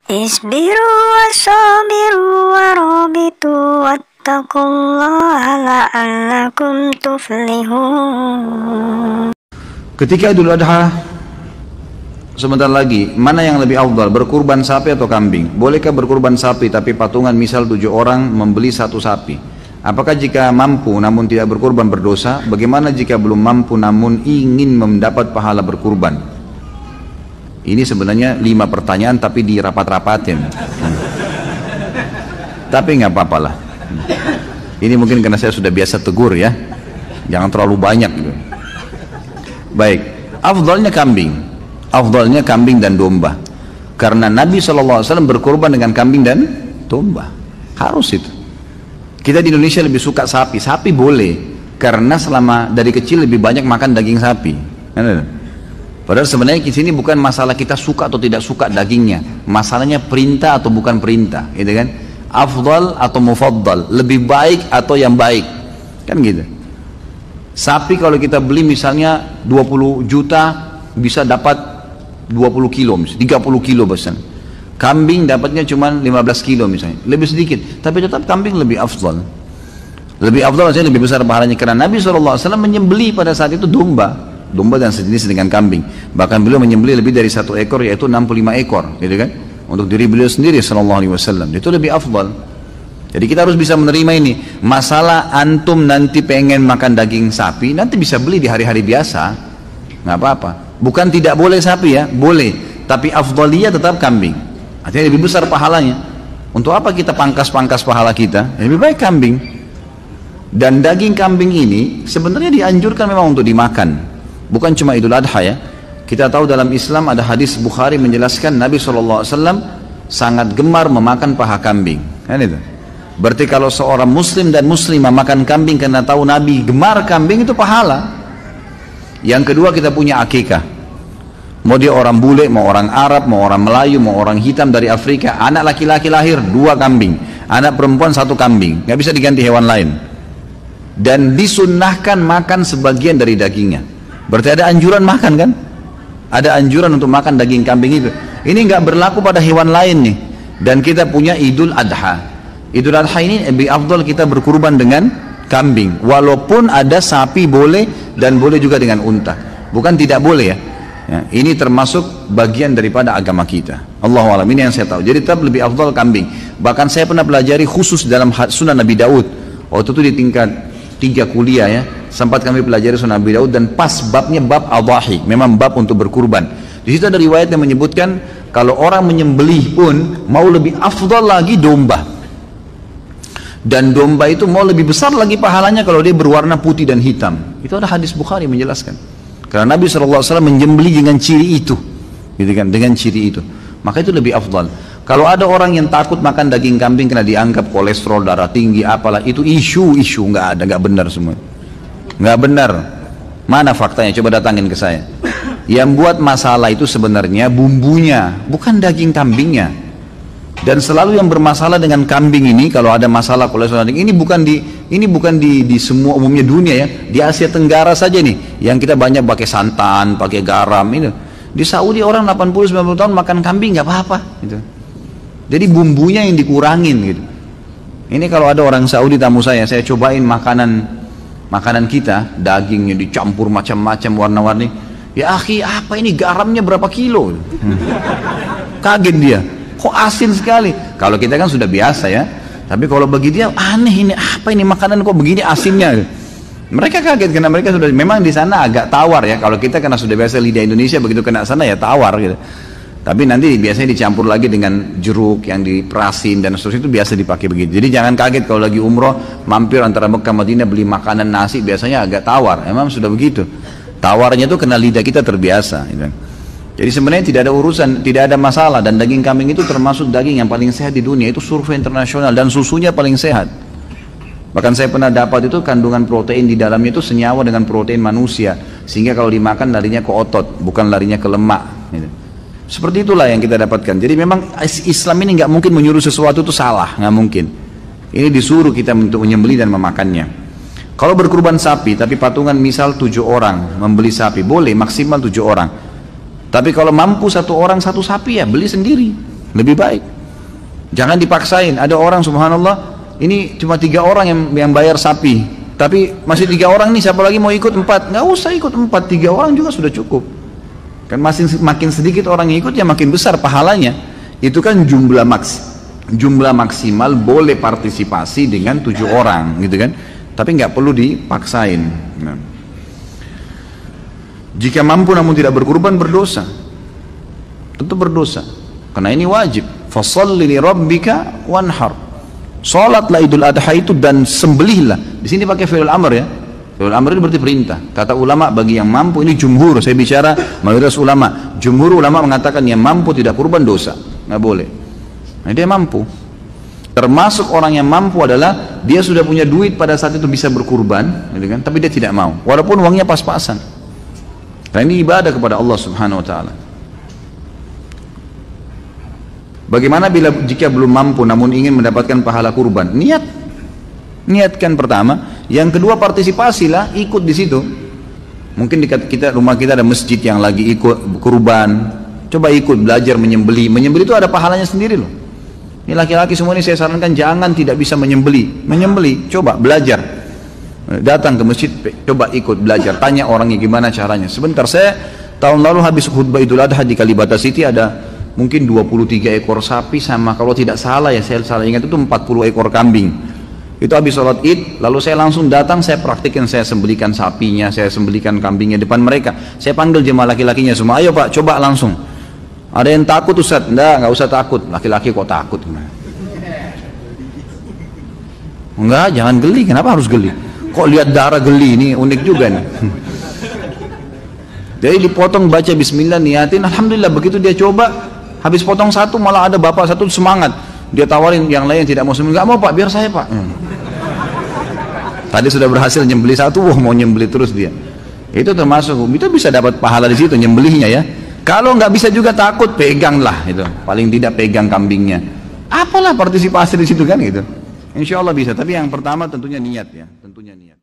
Isbiru wasabiru warabitu wattaqullaha la'allakum tuflihun. Ketika Idul Adha sebentar lagi, mana yang lebih afdal, berkurban sapi atau kambing? Bolehkah berkurban sapi tapi patungan misal 7 orang membeli 1 sapi? Apakah jika mampu namun tidak berkurban berdosa? Bagaimana jika belum mampu namun ingin mendapat pahala berkurban? Ini sebenarnya 5 pertanyaan tapi dirapat-rapatin. Tapi nggak apa-apa lah. Ini mungkin karena saya sudah biasa tegur ya. Jangan terlalu banyak gitu. Baik, afdalnya kambing. Afdalnya kambing dan domba. Karena Nabi SAW berkorban dengan kambing dan domba. Harus itu. Kita di Indonesia lebih suka sapi. Sapi boleh. Karena selama dari kecil lebih banyak makan daging sapi. Padahal sebenarnya di sini bukan masalah kita suka atau tidak suka dagingnya. Masalahnya perintah atau bukan perintah. Gitu kan? Afdal atau mufaddal. Lebih baik atau yang baik. Kan gitu. Sapi kalau kita beli misalnya 20 juta bisa dapat 20 kilo misalnya, 30 kilo pesan. Kambing dapatnya cuma 15 kilo misalnya, lebih sedikit, tapi tetap kambing lebih afdal. Lebih afdal artinya lebih besar pahalanya karena Nabi SAW menyembelih pada saat itu domba dan sejenis dengan kambing. Bahkan beliau menyembelih lebih dari 1 ekor, yaitu 65 ekor, gitu kan? Untuk diri beliau sendiri SAW. Itu lebih afdal. Jadi kita harus bisa menerima ini. Masalah antum nanti pengen makan daging sapi, nanti bisa beli di hari-hari biasa, nggak apa-apa. Bukan tidak boleh sapi ya, boleh. Tapi afdaliyah tetap kambing. Artinya lebih besar pahalanya. Untuk apa kita pangkas-pangkas pahala kita? Lebih baik kambing. Dan daging kambing ini sebenarnya dianjurkan memang untuk dimakan. Bukan cuma Idul Adha ya. Kita tahu dalam Islam ada hadis Bukhari menjelaskan Nabi SAW sangat gemar memakan paha kambing. Kan itu? Berarti kalau seorang muslim dan muslimah makan kambing karena tahu Nabi gemar kambing itu pahala. Yang kedua kita punya akikah. Mau dia orang bule, mau orang Arab, mau orang Melayu, mau orang hitam dari Afrika, anak laki-laki lahir 2 kambing, anak perempuan 1 kambing, nggak bisa diganti hewan lain. Dan disunnahkan makan sebagian dari dagingnya. Berarti ada anjuran makan kan? Ada anjuran untuk makan daging kambing itu. Ini nggak berlaku pada hewan lain nih. Dan kita punya Idul Adha. Idul Adha ini lebih afdal kita berkurban dengan kambing. Walaupun ada sapi boleh dan boleh juga dengan unta. Bukan tidak boleh ya. Ini termasuk bagian daripada agama kita. Allahu a'lam, ini yang saya tahu. Jadi tetap lebih afdal kambing. Bahkan saya pernah pelajari khusus dalam Sunan Nabi Daud. Waktu itu di tingkat 3 kuliah ya. Sempat kami pelajari Sunan Nabi Daud dan pas babnya bab adhahi, memang bab untuk berkurban. Di situ ada riwayat yang menyebutkan kalau orang menyembelih pun mau lebih afdal lagi domba. Dan domba itu mau lebih besar lagi pahalanya kalau dia berwarna putih dan hitam. Itu ada hadis Bukhari menjelaskan. Karena Nabi SAW menyembelih dengan ciri itu, gitu kan? Dengan ciri itu. Maka itu lebih afdal. Kalau ada orang yang takut makan daging kambing karena dianggap kolesterol, darah tinggi, apalah itu isu nggak ada, nggak benar semua. Nggak benar. Mana faktanya? Coba datangin ke saya. Yang buat masalah itu sebenarnya bumbunya, bukan daging kambingnya. Dan selalu yang bermasalah dengan kambing ini, kalau ada masalah kolesterol, ini bukan di semua umumnya dunia ya. Di Asia Tenggara saja nih, yang kita banyak pakai santan, pakai garam itu. Di Saudi orang 80-90 tahun makan kambing nggak apa-apa. Gitu. Jadi bumbunya yang dikurangin gitu. Ini kalau ada orang Saudi tamu saya cobain makanan kita, dagingnya dicampur macam-macam warna-warni. Ya akhi, apa ini garamnya berapa kilo? Kaget dia. Kok asin sekali? Kalau kita kan sudah biasa ya. Tapi kalau bagi dia aneh ini, apa ini makanan kok begini asinnya? Mereka kaget karena mereka sudah memang di sana agak tawar ya. Kalau kita karena sudah biasa lidah Indonesia begitu kena sana ya tawar gitu. Tapi nanti biasanya dicampur lagi dengan jeruk yang diperasin dan seterusnya itu biasa dipakai begitu. Jadi jangan kaget kalau lagi umroh mampir antara Mekah Madinah beli makanan nasi biasanya agak tawar. Emang sudah begitu. Tawarnya itu karena lidah kita terbiasa. Gitu. Jadi sebenarnya tidak ada urusan, tidak ada masalah dan daging kambing itu termasuk daging yang paling sehat di dunia. Itu survei internasional dan susunya paling sehat. Bahkan saya pernah dapat itu kandungan protein di dalamnya itu senyawa dengan protein manusia. Sehingga kalau dimakan larinya ke otot, bukan larinya ke lemak. Gitu. Seperti itulah yang kita dapatkan. Jadi memang Islam ini nggak mungkin menyuruh sesuatu itu salah, nggak mungkin. Ini disuruh kita untuk menyembelih dan memakannya. Kalau berkurban sapi, tapi patungan misal 7 orang membeli sapi, boleh maksimal 7 orang. Tapi kalau mampu 1 orang 1 sapi ya beli sendiri. lebih baik. Jangan dipaksain. Ada orang subhanallah, ini cuma 3 orang yang bayar sapi, tapi masih 3 orang nih, siapa lagi mau ikut 4? Nggak usah ikut 4, 3 orang juga sudah cukup. Kan makin sedikit orang yang ikut ya makin besar pahalanya. Itu kan jumlah maksimal boleh partisipasi dengan 7 orang gitu kan, tapi nggak perlu dipaksain. Nah. Jika mampu namun tidak berkurban, berdosa, tentu berdosa, karena ini wajib. Fasholli li rabbika wanhar, salatlah Idul Adha itu dan sembelihlah. Di sini pakai fi'il amr ya. Fi'il amr itu berarti perintah. Kata ulama, bagi yang mampu, ini jumhur, saya bicara mayoritas ulama. Jumhur ulama mengatakan yang mampu tidak kurban dosa, nggak boleh. Nah, dia mampu. Termasuk orang yang mampu adalah dia sudah punya duit pada saat itu bisa berkurban, gitu kan? Tapi dia tidak mau, walaupun uangnya pas-pasan. Karena ini ibadah kepada Allah Subhanahu Wa Taala. Bagaimana jika belum mampu namun ingin mendapatkan pahala kurban? Niatkan pertama. Yang kedua, partisipasilah, ikut di situ. Mungkin di rumah kita ada masjid yang lagi ikut kurban. Coba ikut belajar menyembeli. Menyembeli itu ada pahalanya sendiri loh. Ini laki-laki semua ini saya sarankan jangan tidak bisa menyembeli. Menyembeli, coba belajar. Datang ke masjid, coba ikut belajar. Tanya orangnya gimana caranya. Sebentar, saya tahun lalu habis khutbah Idul Adha di Kalibata City, ada mungkin 23 ekor sapi sama, kalau tidak salah ya, saya salah ingat itu 40 ekor kambing. Itu habis sholat id, lalu saya langsung datang, saya praktikin, saya sembelikan sapinya, saya sembelikan kambingnya depan mereka. Saya panggil jemaah laki-lakinya semua, ayo Pak, coba langsung. Ada yang takut Ustaz? Nggak usah takut. Laki-laki kok takut? Enggak, jangan geli. Kenapa harus geli? Kok lihat darah geli? Ini unik juga nih. Jadi dipotong, baca bismillah, niatin, alhamdulillah. Begitu dia coba, habis potong satu malah ada bapak satu semangat. Dia tawarin yang lain tidak mau sembelih. Nggak mau Pak, biar saya Pak. Tadi sudah berhasil nyembeli satu, mau nyembeli terus dia. Itu termasuk, kita bisa dapat pahala di situ nyembelihnya ya. Kalau nggak bisa juga takut, peganglah itu. Paling tidak pegang kambingnya. Apalah partisipasi di situ kan gitu. Insya Allah bisa. Tapi yang pertama tentunya niat ya, tentunya niat.